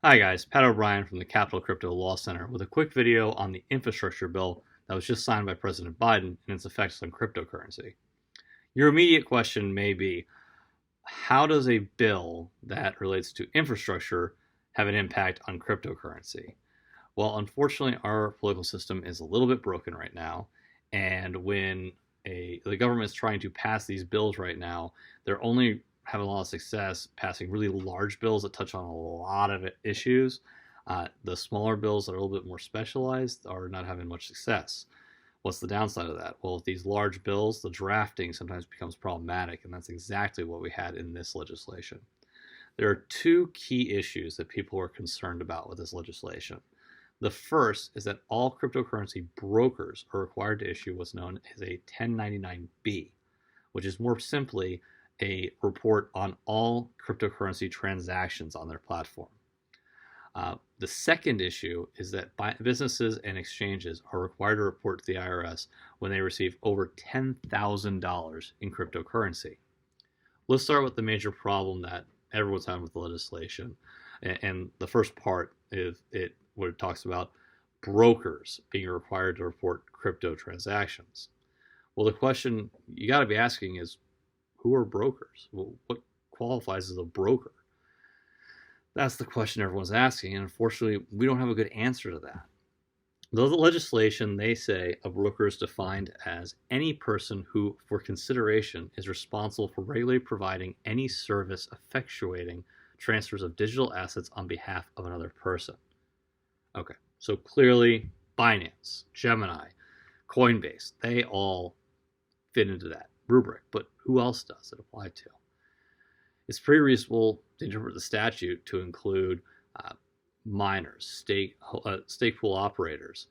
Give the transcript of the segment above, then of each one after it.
Hi guys, Pat O'Brien from the Capital Crypto Law Center with a quick video on the infrastructure bill that was just signed by President Biden and its effects on cryptocurrency. Your immediate question may be, how does a bill that relates to infrastructure have an impact on cryptocurrency? Well, unfortunately, our political system is a little bit broken right now, and when the government is trying to pass these bills right now, they're only having a lot of success passing really large bills that touch on a lot of issues. The smaller bills that are a little bit more specialized are not having much success. What's the downside of that? Well, with these large bills, the drafting sometimes becomes problematic, and that's exactly what we had in this legislation. There are two key issues that people are concerned about with this legislation. The first is that all cryptocurrency brokers are required to issue what's known as a 1099-B, which is more simply a report on all cryptocurrency transactions on their platform. The second issue is that businesses and exchanges are required to report to the IRS when they receive over $10,000 in cryptocurrency. Let's start with the major problem that everyone's having with the legislation. And the first part is what it talks about brokers being required to report crypto transactions. Well, the question you got to be asking is, who are brokers? Well, what qualifies as a broker? That's the question everyone's asking, and unfortunately, we don't have a good answer to that. The legislation, they say a broker is defined as any person who, for consideration, is responsible for regularly providing any service effectuating transfers of digital assets on behalf of another person. Okay, so clearly Binance, Gemini, Coinbase, they all fit into that rubric, but who else does it apply to? It's pretty reasonable to interpret the statute to include miners, stake pool operators,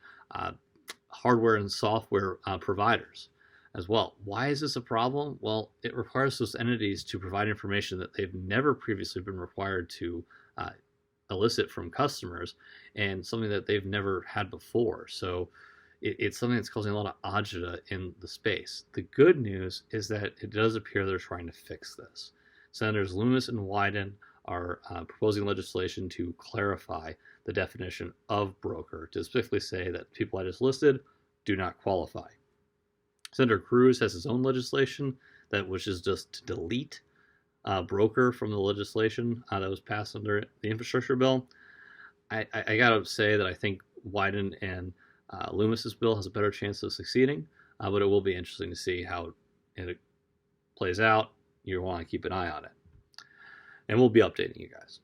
hardware and software providers as well. Why is this a problem? Well, it requires those entities to provide information that they've never previously been required to elicit from customers, and something that they've never had before. So it's something that's causing a lot of agita in the space. The good news is that it does appear they're trying to fix this. Senators Lummis and Wyden are proposing legislation to clarify the definition of broker to specifically say that people I just listed do not qualify. Senator Cruz has his own legislation which is just to delete broker from the legislation that was passed under the infrastructure bill. I gotta say that I think Wyden and Lummis's bill has a better chance of succeeding, but it will be interesting to see how it plays out. You want to keep an eye on it, and we'll be updating you guys.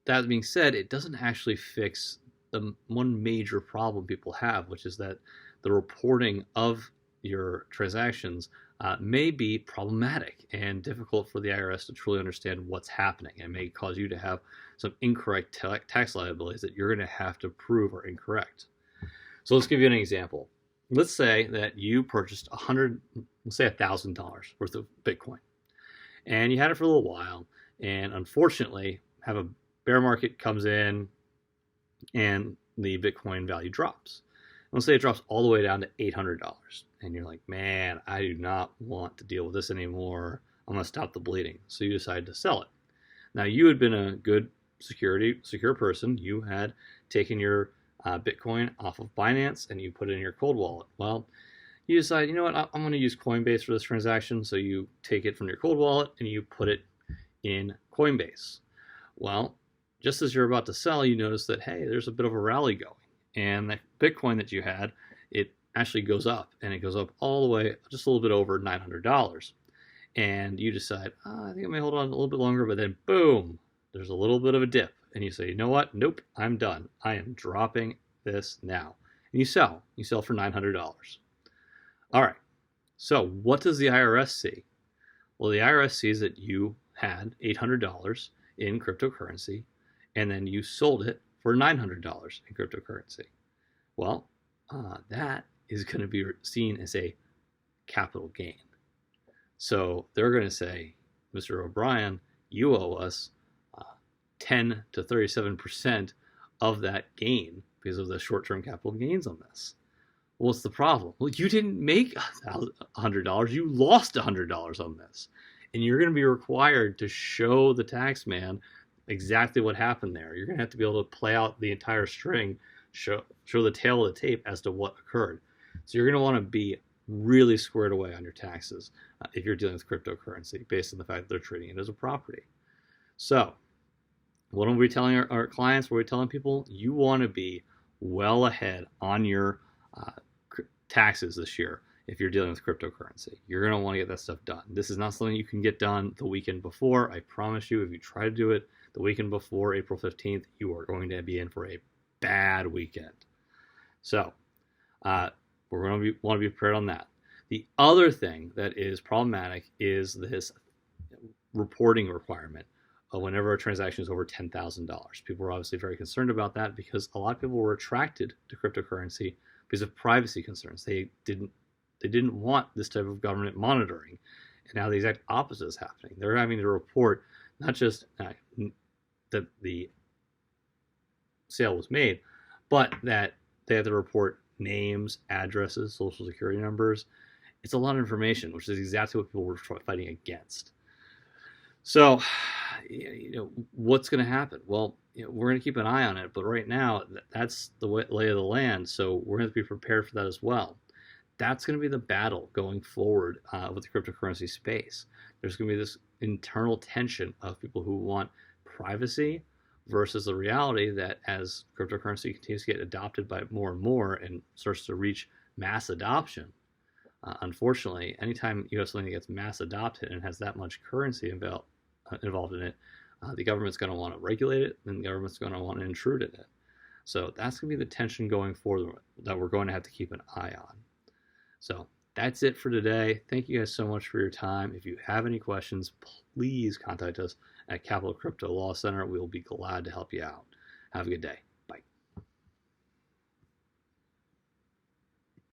That being said, it doesn't actually fix the one major problem people have, which is that the reporting of your transactions may be problematic and difficult for the IRS to truly understand what's happening, and may cause you to have some incorrect tax liabilities that you're going to have to prove are incorrect. So let's give you an example. Let's say that you purchased $1,000 worth of Bitcoin, and you had it for a little while, and unfortunately have a bear market comes in and the Bitcoin value drops. Let's say it drops all the way down to $800, and you're like, man, I do not want to deal with this anymore. I'm going to stop the bleeding. So you decide to sell it. Now, you had been a good secure person. You had taken your Bitcoin off of Binance and you put it in your cold wallet. Well, you decide, you know what, I'm going to use Coinbase for this transaction. So you take it from your cold wallet and you put it in Coinbase. Well, just as you're about to sell, you notice that, hey, there's a bit of a rally going. And that Bitcoin that you had, it actually goes up, and it goes up all the way just a little bit over $900. And you decide, I think I may hold on a little bit longer, but then boom, there's a little bit of a dip. And you say, you know what? Nope, I'm done. I am dropping this now. And you sell for $900. All right, so what does the IRS see? Well, the IRS sees that you had $800 in cryptocurrency, and then you sold it for $900 in cryptocurrency. Well, that is going to be seen as a capital gain. So they're going to say, Mr. O'Brien, you owe us 10 to 37% of that gain because of the short-term capital gains on this. Well, what's the problem? Well, you didn't make $100. You lost $100 on this. And you're going to be required to show the tax man exactly what happened there. You're going to have to be able to play out the entire string, show the tail of the tape as to what occurred. So you're going to want to be really squared away on your taxes if you're dealing with cryptocurrency based on the fact that they're treating it as a property. So what are we telling our clients? What are we telling people? You want to be well ahead on your taxes this year if you're dealing with cryptocurrency. You're going to want to get that stuff done. This is not something you can get done the weekend before. I promise you, if you try to do it the weekend before April 15th, you are going to be in for a bad weekend. So we're going to want to be prepared on that. The other thing that is problematic is this reporting requirement whenever a transaction is over $10,000. People are obviously very concerned about that because a lot of people were attracted to cryptocurrency because of privacy concerns. They didn't want this type of government monitoring, and now the exact opposite is happening. They're having to report not just that the sale was made, but that they have to report names, addresses, social security numbers. It's a lot of information, which is exactly what people were fighting against. So, what's going to happen? Well, we're going to keep an eye on it, but right now, that's the lay of the land, so we're going to be prepared for that as well. That's going to be the battle going forward with the cryptocurrency space. There's going to be this internal tension of people who want privacy versus the reality that as cryptocurrency continues to get adopted by more and more and starts to reach mass adoption, unfortunately, anytime you have something that gets mass adopted and has that much currency involved in it, the government's going to want to regulate it, and the government's going to want to intrude in it. So that's going to be the tension going forward that we're going to have to keep an eye on. So that's it for today. Thank you guys so much for your time. If you have any questions, please contact us at Capital Crypto Law Center. We will be glad to help you out. Have a good day.